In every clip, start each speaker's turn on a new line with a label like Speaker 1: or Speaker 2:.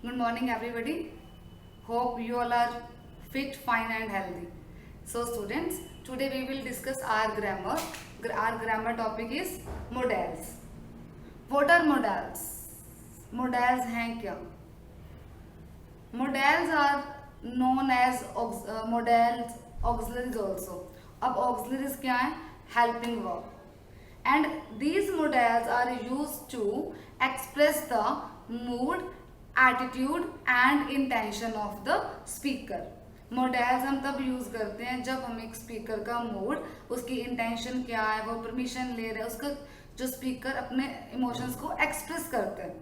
Speaker 1: Good morning, everybody. Hope you all are fit, fine, and healthy. So, students, today we will discuss our grammar. Our grammar topic is modals. What are modals? Modals हैं क्या? Modals are known as modals auxiliaries also. अब auxiliaries क्या है? Helping verb. And these modals are used to express the mood, attitude and intention of the speaker. Modals हम तब use करते हैं जब हम एक स्पीकर का मूड, उसकी इंटेंशन क्या है, वो परमिशन ले रहे हैं, उसका जो स्पीकर अपने इमोशंस को एक्सप्रेस करते हैं,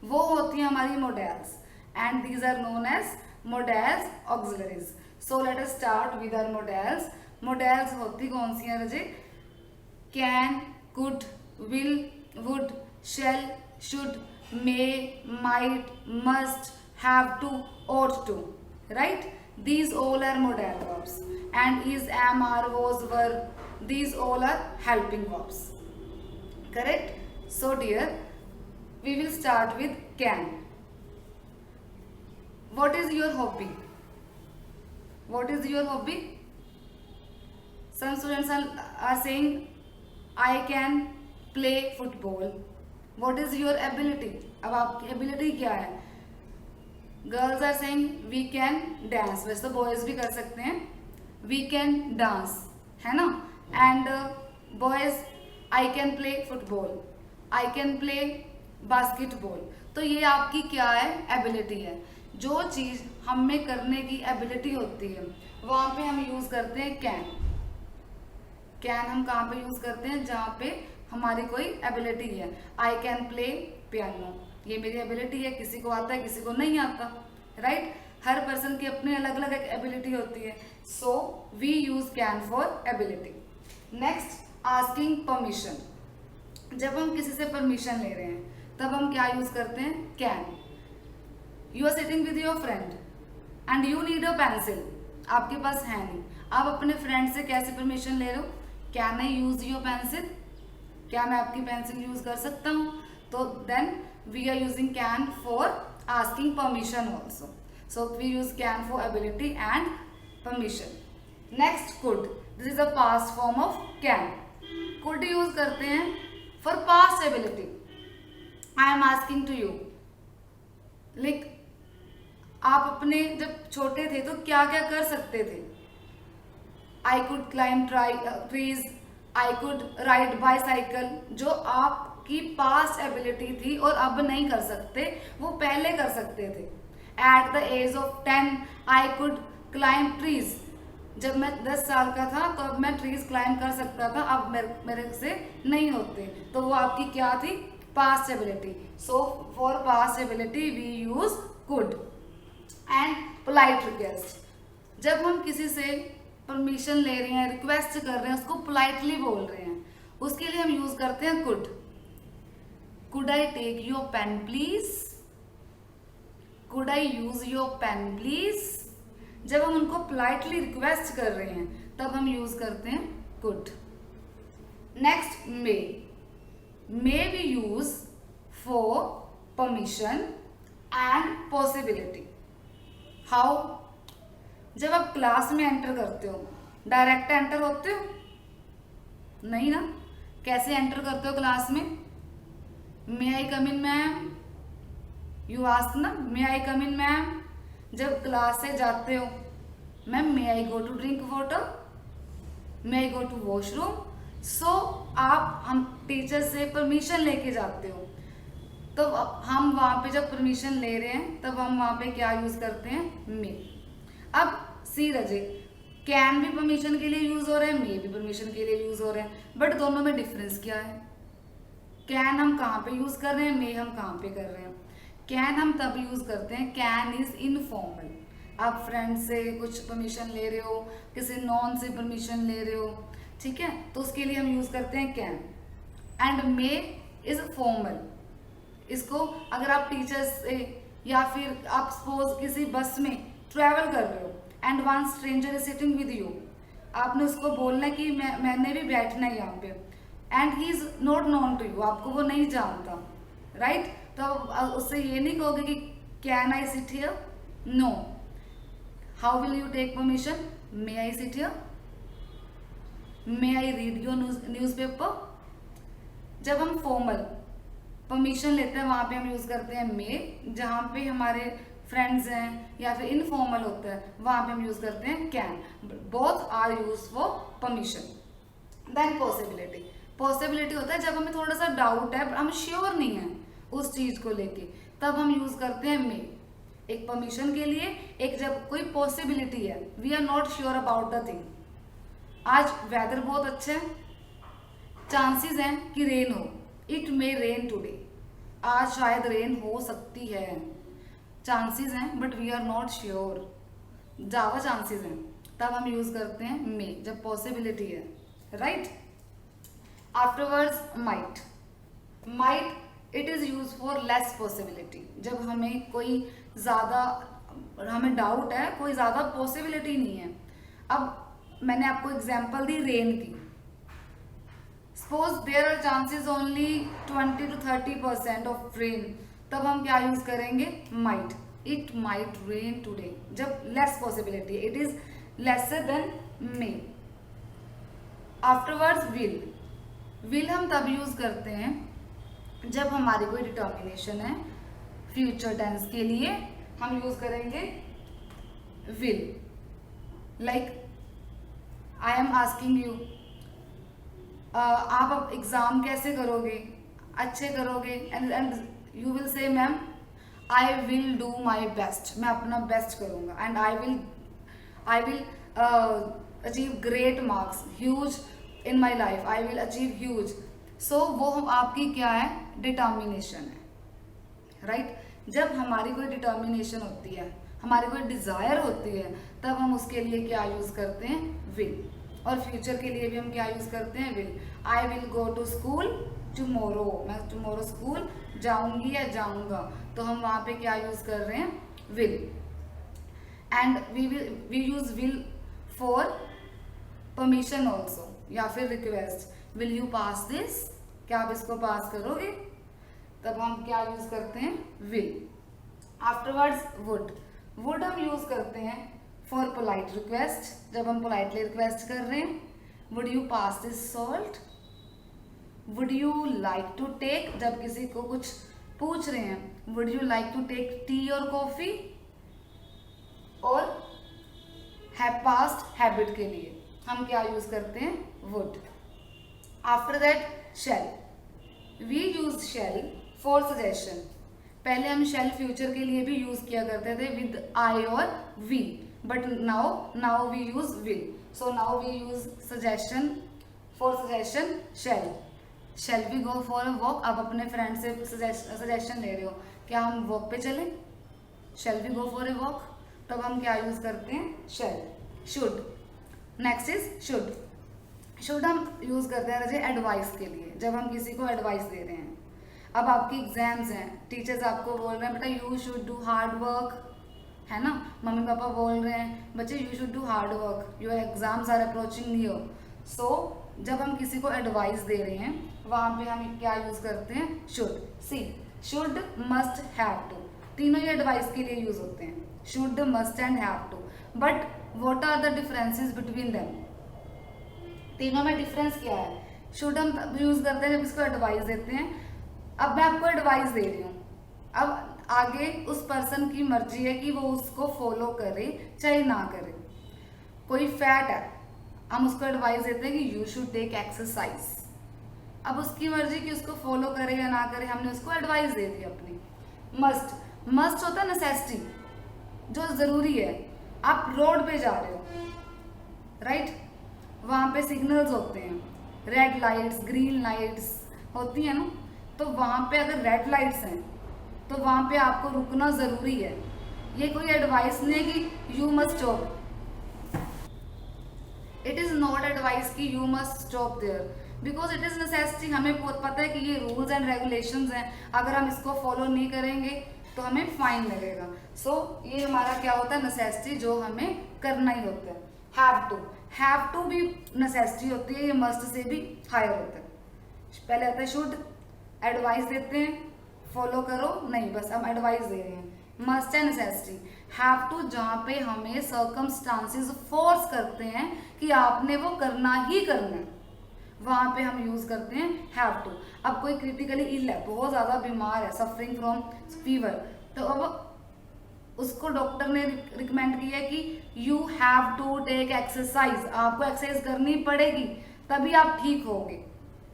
Speaker 1: वो होती है हमारी modals. And these are known as modals auxiliaries. So let us start with our modals. Modals होती कौन सी हैं रजे? Can, could, will, would, shall, should, may, might, must, have to, ought to, right? These all are modal verbs. And is, am, are, was, were, these all are helping verbs. Correct? So dear, we will start with can. What is your hobby? What is your hobby? Some students are saying, I can play football. What is your ability? अब आपकी ability क्या है? Girls are saying we can dance. वैसे तो boys भी कर सकते हैं. वी कैन डांस, है ना. And boys, I can play football, I can play basketball. तो ये आपकी क्या है? एबिलिटी है. जो चीज हम में करने की एबिलिटी होती है वहां पे हम यूज करते हैं कैन. कैन हम कहाँ पे यूज करते हैं? जहाँ पे हमारी कोई एबिलिटी है. आई कैन प्ले पियानो, ये मेरी एबिलिटी है. किसी को आता है, किसी को नहीं आता, राइट? हर पर्सन की अपनी अलग अलग एक एबिलिटी होती है. So we use can for ability. Next, asking permission. जब हम किसी से परमिशन ले रहे हैं तब हम क्या यूज करते हैं? Can. You are sitting with your friend and you need a pencil. आपके पास है नहीं, आप अपने फ्रेंड से कैसे परमिशन ले रहे हो? Can I use your pencil? क्या मैं आपकी पेंसिल यूज कर सकता हूँ? तो then we are using can for asking permission also. So we use can for ability and permission. Next, could. This is a past form of can. Could use करते हैं for past ability. I am asking to you, like आप अपने जब छोटे थे तो क्या क्या कर सकते थे? आई could climb trees, I could ride bicycle. जो आपकी पास्ट एबिलिटी थी और अब नहीं कर सकते, वो पहले कर सकते थे. At the age of 10 I could climb trees. जब मैं 10 साल का था तो अब मैं ट्रीज क्लाइंब कर सकता था, अब मेरे से नहीं होते. तो वो आपकी क्या थी? Past ability. So for past ability we use could. And polite request. जब हम किसी से परमिशन ले रहे हैं, रिक्वेस्ट कर रहे हैं, उसको पोलाइटली बोल रहे हैं, उसके लिए हम यूज करते हैं could. Could I take your pen please? Could I use your pen please? जब हम उनको पोलाइटली रिक्वेस्ट कर रहे हैं तब हम यूज करते हैं could. Next, may. May we use for permission and possibility. How? जब आप क्लास में एंटर करते हो, डायरेक्ट एंटर होते हो? नहीं ना. कैसे एंटर करते हो क्लास में? मे आई कम इन मैम, यू आस्क ना, मे आई कम इन मैम. जब क्लास से जाते हो, ma'am may I go to drink water, may I go to washroom. So आप हम टीचर से परमिशन लेके जाते हो, तो हम वहां पे जब परमिशन ले रहे हैं तब हम वहां पे क्या यूज करते हैं? मे. अब सी रजे, कैन भी परमिशन के लिए यूज हो रहे हैं, मे भी परमिशन के लिए यूज हो रहे हैं, बट दोनों में डिफरेंस क्या है? कैन हम कहाँ पे यूज कर रहे हैं, मे हम कहाँ पे कर रहे हैं? कैन हम तब यूज करते हैं, कैन इज इनफॉर्मल. आप फ्रेंड से कुछ परमिशन ले रहे हो, किसी नॉन से परमिशन ले रहे हो, ठीक है, तो उसके लिए हम यूज करते हैं can. And may is formal. इसको अगर आप टीचर्स से या फिर आप सपोज किसी बस में ट्रेवल कर रहे हो and one stranger is sitting with you, आपने उसको बोलना है कि मैंने भी बैठना है यहाँ पे, and he is not known to you, आपको वो नहीं जानता, राइट? तो उससे ये नहीं कहोगे कि Can I sit here? No. How will you take permission? May I sit here? May I read your newspaper? जब हम फॉर्मल परमिशन लेते हैं वहां पे हम यूज करते हैं मे, जहां पे हमारे फ्रेंड्स हैं या फिर इनफॉर्मल होता है वहां पे हम यूज करते हैं can. Both are use for permission. Then possibility. Possibility होता है जब हमें थोड़ा सा डाउट है, हम श्योर नहीं है उस चीज को लेके, तब हम यूज करते हैं मे. एक परमिशन के लिए, एक जब कोई पॉसिबिलिटी है, we are not sure about the thing. आज वेदर बहुत अच्छा है, चांसेस हैं कि रेन हो, इट मे रेन टुडे. आज शायद रेन हो सकती है, चांसेस हैं but we are not sure, ज्यादा चांसेस हैं, तब हम यूज करते हैं मे जब पॉसिबिलिटी है. Right. Afterwards might. Might it is use for less possibility. जब हमें कोई ज्यादा, हमें डाउट है, कोई ज्यादा पॉसिबिलिटी नहीं है. अब मैंने आपको एग्जांपल दी रेन की. Suppose there are chances only 20 to 30% of rain, तब हम क्या यूज करेंगे? Might. It might rain today. जब less possibility, it is lesser then may. Afterwards will. Will हम तब यूज करते हैं जब हमारी कोई डिटर्मिनेशन है. फ्यूचर टेंस के लिए हम यूज करेंगे will. Like I am asking you, आप अब एग्जाम कैसे करोगे? अच्छे करोगे. And you will say ma'am I will do my best. मैं अपना बेस्ट करूंगा. And I will achieve great marks, huge in my life, I will achieve huge. So वो आपकी क्या है? डिटर्मिनेशन है. राइट. जब हमारी कोई डिटर्मिनेशन होती है, हमारी कोई डिजायर होती है, तब हम उसके लिए क्या यूज करते हैं? विल. और फ्यूचर के लिए भी हम क्या यूज करते हैं? Will. I will go to school tomorrow. मैं टुमारो स्कूल जाऊंगी या जाऊंगा, तो हम वहां पे क्या यूज कर रहे हैं? Will. And we use will for permission also, या फिर request. Will you pass this? क्या आप इसको पास करोगे? तब हम क्या यूज करते हैं? विल. Afterwards would. वुड हम यूज करते हैं फॉर पोलाइट रिक्वेस्ट. जब हम पोलाइटली रिक्वेस्ट कर रहे हैं, would you pass this salt? Would you like to take. जब किसी को कुछ पूछ रहे हैं, would you like to take tea और कॉफी? और हैव पास्ट हैबिट के लिए हम क्या यूज करते हैं? Would. After that shall. We use shall for suggestion. पहले हम शेल फ्यूचर के लिए भी यूज किया करते थे विद आई और we, but now we use will. So now we use suggestion. For suggestion shall. Shall we go for a walk. आप अपने फ्रेंड से सजेशन ले रहे हो, क्या हम वॉक पे चलें? Shall we go for a walk. तब हम क्या यूज करते हैं? Shall. Should. Next is should. Should हम यूज करते हैं एडवाइस के लिए, जब हम किसी को एडवाइस दे रहे हैं. अब आपकी एग्जाम्स हैं, टीचर्स आपको बोल रहे हैं बेटा you should do hard work, है ना. मम्मी पापा बोल रहे हैं बच्चे you should do hard work, your exams are approaching near. सो जब हम किसी को एडवाइस दे रहे हैं, वहां पे हम क्या यूज करते हैं? Should. See, should, must, have to, तीनों ही एडवाइस के लिए यूज होते हैं. Should, must and have to. But what are the differences between them? तीनों में डिफरेंस क्या है? शुड हम यूज करते हैं जब इसको एडवाइस देते हैं. अब मैं आपको एडवाइस दे रही हूँ, अब आगे उस पर्सन की मर्जी है कि वो उसको फॉलो करे चाहे ना करे. कोई फैट है, हम उसको एडवाइस देते हैं कि यू शुड टेक एक्सरसाइज. अब उसकी मर्जी कि उसको फॉलो करे या ना करे, हमने उसको एडवाइस दे दी अपनी. मस्ट. मस्ट होता है नेसेसिटी, जो जरूरी है. आप रोड पे जा रहे हो, राइट. वहां पे सिग्नल्स होते हैं, रेड लाइट्स, ग्रीन लाइट्स होती है ना. तो वहां पे अगर रेड लाइट्स हैं तो वहां पे आपको रुकना जरूरी है. ये कोई एडवाइस नहीं है कि you must stop. It is not advice कि you must stop there, because it is necessity. हमें पता है कि ये रूल्स एंड रेगुलेशंस हैं, अगर हम इसको फॉलो नहीं करेंगे तो हमें फाइन लगेगा. सो ये हमारा क्या होता है? नेसेसिटी, जो हमें करना ही होता है. Have to. हैव टू भी नेसेसिटी होती है, ये मस्ट से भी हायर होता है. पहले आता है शुड, एडवाइस देते हैं, फॉलो करो नहीं, बस हम एडवाइस दे रहे हैं. मस्ट है नेसेसिटी। हैव टू जहाँ पे हमें सर्कमस्टांसेस फोर्स करते हैं कि आपने वो करना ही करना है, वहां पे हम यूज करते हैं हैव टू। अब कोई क्रिटिकली इल है, बहुत ज्यादा बीमार है, सफरिंग फ्रॉम फीवर, तो अब उसको डॉक्टर ने रिकमेंड किया कि you have to take exercise, आपको एक्सरसाइज करनी पड़ेगी तभी आप ठीक होगे,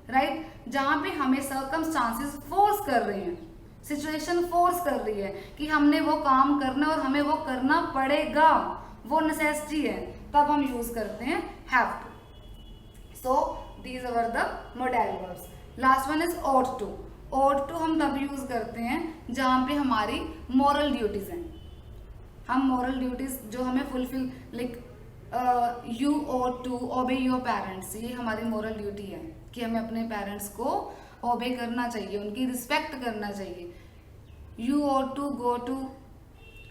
Speaker 1: राइट। जहां पे हमें सर्कमस्टांसेस फोर्स कर रहे हैं, सिचुएशन फोर्स कर रही है कि हमने वो काम करना और हमें वो करना पड़ेगा, वो नेसेसिटी है, तब हम यूज करते हैं have to. So these are the modal verbs. Last one is ought to। ought to हम तब यूज करते हैं जहां पे हमारी मॉरल ड्यूटीज हैं। हम मॉरल ड्यूटीज जो हमें fulfil, like you ought to obey your parents, ये हमारी मॉरल ड्यूटी है कि हमें अपने पेरेंट्स को ओबे करना चाहिए, उनकी रिस्पेक्ट करना चाहिए। You ought to go to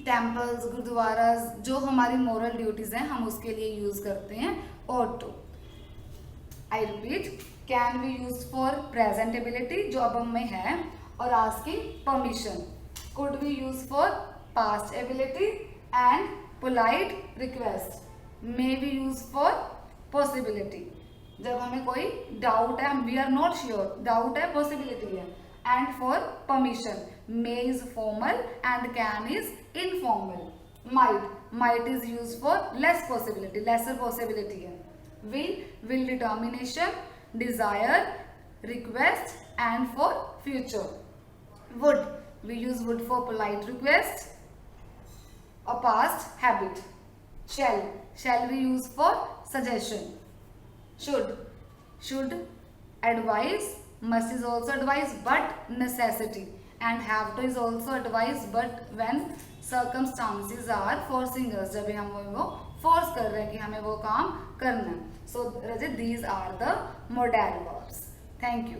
Speaker 1: temples, gurdwaras, जो हमारी मॉरल ड्यूटीज हैं हम उसके लिए यूज करते हैं ought to। I repeat, can be use for presentability जो अब में है और asking permission. Could be use for past ability and polite request. May be use for possibility, जब हमें कोई डाउट है, we are not sure, doubt है, पॉसिबिलिटी है। And for permission, may is formal and can is informal. Might is use for less possibility, lesser possibility है। will determination, desire, request and for future. Would, we use would for polite request, a past habit. Shall we use for suggestion. Should, advise, must is also advice but necessity, and have to is also advice but when circumstances are forcing us, जब हम वो force कर रहे हैं कि हमें वो काम करना है। So Rajit, these are the modal verbs. Thank you.